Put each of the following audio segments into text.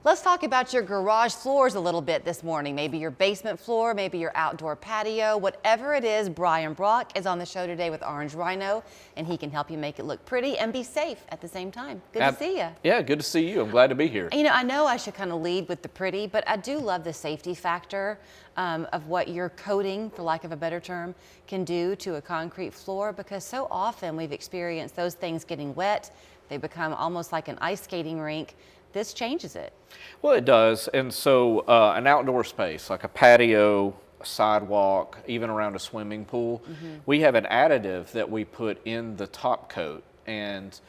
Let's talk about your garage floors a little bit this morning. Maybe your basement floor, maybe your outdoor patio, whatever it is. Brian Brock is on the show today with Orange Rhino, and he can help you make it look pretty and be safe at the same time. Good to see you. Yeah, good to see you. I'm glad to be here. You know, I know I should kind of lead with the pretty, but I do love the safety factor of what your coating, for lack of a better term, can do to a concrete floor, because so often we've experienced those things getting wet. They become almost like an ice skating rink. This changes it. Well, it does. And so an outdoor space like a patio, a sidewalk, even around a swimming pool, we have an additive that we put in the top coat, and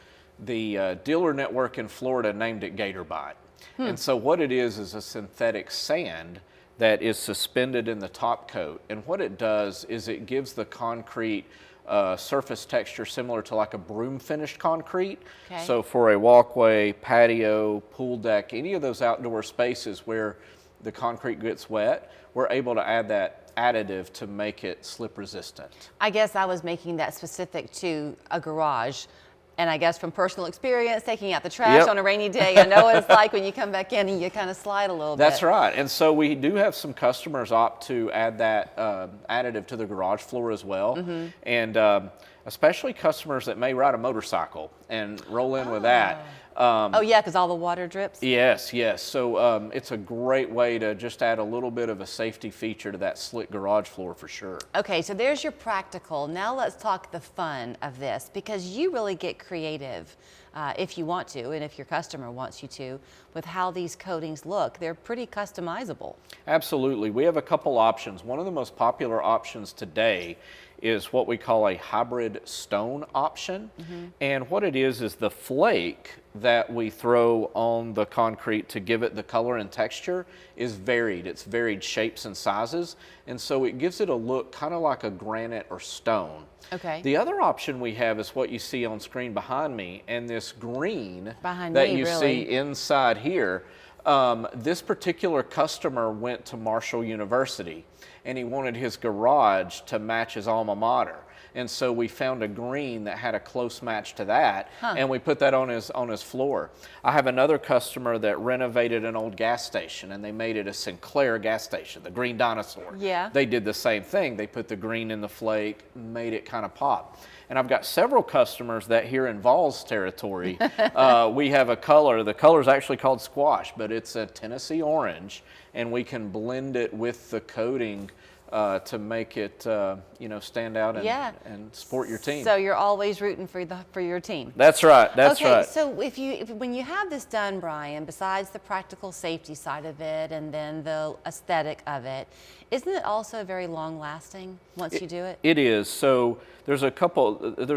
the dealer network in Florida named it Gator Bite. And so what it is a synthetic sand that is suspended in the top coat. And what it does is it gives the concrete surface texture similar to like a broom finished concrete. Okay. So for a walkway, patio, pool deck, any of those outdoor spaces where the concrete gets wet, we're able to add that additive to make it slip resistant. I guess I was making that specific to a garage. And I guess from personal experience, taking out the trash on a rainy day, I know what it's like when you come back in and you kind of slide a little bit. That's right. And so we do have some customers opt to add that additive to the garage floor as well. And especially customers that may ride a motorcycle and roll in with that. Oh yeah, because all the water drips? Yes, yes. So it's a great way to just add a little bit of a safety feature to that slick garage floor for sure. Okay, so there's your practical. Now let's talk the fun of this, because you really get creative if you want to, and if your customer wants you to, with how these coatings look. They're pretty customizable. Absolutely. We have a couple options. One of the most popular options today is what we call a hybrid stone option. And what it is the flake that we throw on the concrete to give it the color and texture is varied. It's varied shapes and sizes. And so it gives it a look kind of like a granite or stone. Okay. The other option we have is what you see on screen behind me, and this green Behind that me, you really. see inside here. This particular customer went to Marshall University, and he wanted his garage to match his alma mater. And so we found a green that had a close match to that, and we put that on his floor. I have another customer that renovated an old gas station, and they made it a Sinclair gas station, the green dinosaur. Yeah. They did the same thing. They put the green in the flake, made it kind of pop. And I've got several customers that here in Vols territory, we have a color. The color is actually called squash, but it's a Tennessee orange, and we can blend it with the coating to make it, you know, stand out and support your team. So you're always rooting for your team. That's right. That's right. Okay, so when you have this done, Brian, besides the practical safety side of it and then the aesthetic of it, isn't it also very long lasting once you do it? It is. So there's a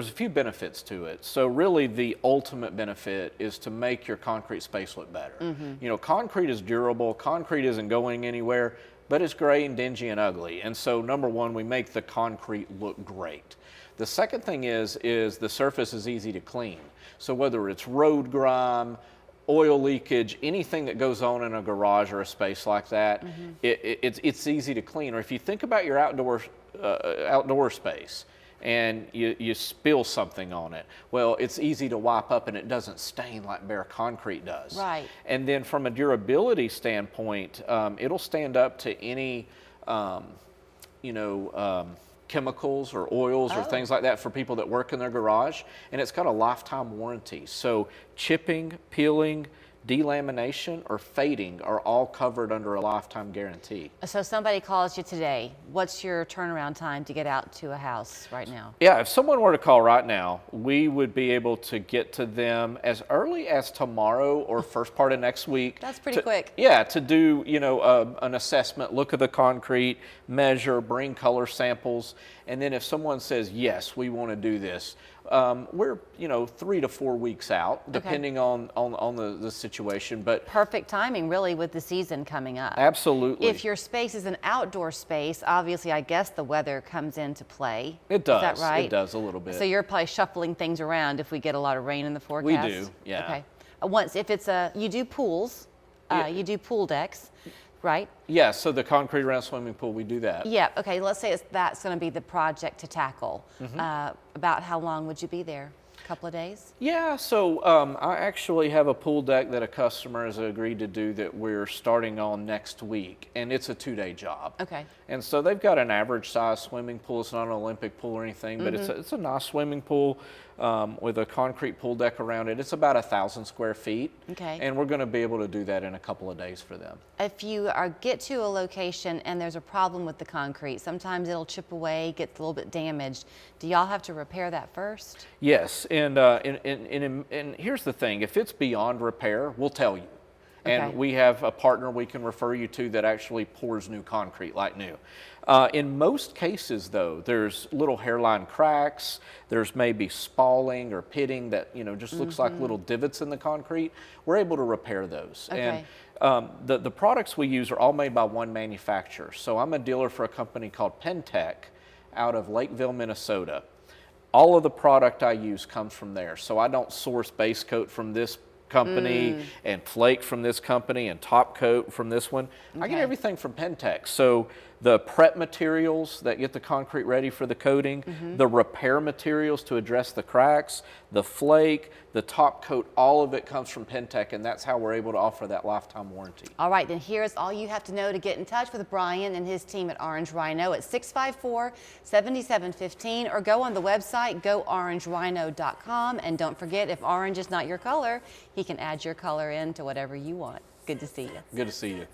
few benefits to it. So really the ultimate benefit is to make your concrete space look better. You know, concrete is durable. Concrete isn't going anywhere, but it's gray and dingy and ugly. And so number one, we make the concrete look great. The second thing is the surface is easy to clean. So whether it's road grime, oil leakage, anything that goes on in a garage or a space like that, it's easy to clean. Or if you think about your outdoor space, and you spill something on it, well, it's easy to wipe up and it doesn't stain like bare concrete does. Right. And then from a durability standpoint, it'll stand up to any, chemicals or oils or things like that for people that work in their garage, and it's got a lifetime warranty. So chipping, peeling, delamination, or fading are all covered under a lifetime guarantee. So somebody calls you today, what's your turnaround time to get out to a house right now? Yeah, if someone were to call right now, we would be able to get to them as early as tomorrow or first part of next week. That's pretty quick. Yeah, to do, you know, an assessment, look at the concrete, measure, bring color samples, and then if someone says, yes, we want to do this, we're, 3 to 4 weeks out, depending on the situation. But perfect timing, really, with the season coming up. Absolutely. If your space is an outdoor space, obviously, I guess the weather comes into play. It does. Is that right? It does a little bit. So you're probably shuffling things around if we get a lot of rain in the forecast? We do, yeah. Okay. If it's you do pools, you do pool decks, right? Yeah, so the concrete around swimming pool, we do that. Yeah, okay, let's say that's going to be the project to tackle. About how long would you be there? couple of days? Yeah, so I actually have a pool deck that a customer has agreed to do that we're starting on next week, and it's a 2-day job. Okay. And so they've got an average size swimming pool. It's not an Olympic pool or anything, but it's a nice swimming pool with a concrete pool deck around it. It's about 1,000 square feet. Okay. And we're going to be able to do that in a couple of days for them. If you get to a location and there's a problem with the concrete, sometimes it'll chip away, gets a little bit damaged. Do y'all have to repair that first? Yes, and here's the thing: if it's beyond repair, we'll tell you. And Okay. we have a partner we can refer you to that actually pours new concrete like new. In most cases, though, there's little hairline cracks. There's maybe spalling or pitting that just looks like little divots in the concrete. We're able to repair those. Okay. And the products we use are all made by one manufacturer. So I'm a dealer for a company called Pentec out of Lakeville, Minnesota. All of the product I use comes from there. So I don't source base coat from this company and flake from this company and top coat from this one. I get Okay. everything from Pentec. So the prep materials that get the concrete ready for the coating, the repair materials to address the cracks, the flake, the top coat, all of it comes from Pentec, and that's how we're able to offer that lifetime warranty. All right, then here's all you have to know to get in touch with Brian and his team at Orange Rhino at 654-7715, or go on the website, goorangerhino.com. And don't forget, if orange is not your color, he can add your color in to whatever you want. Good to see you. Good to see you.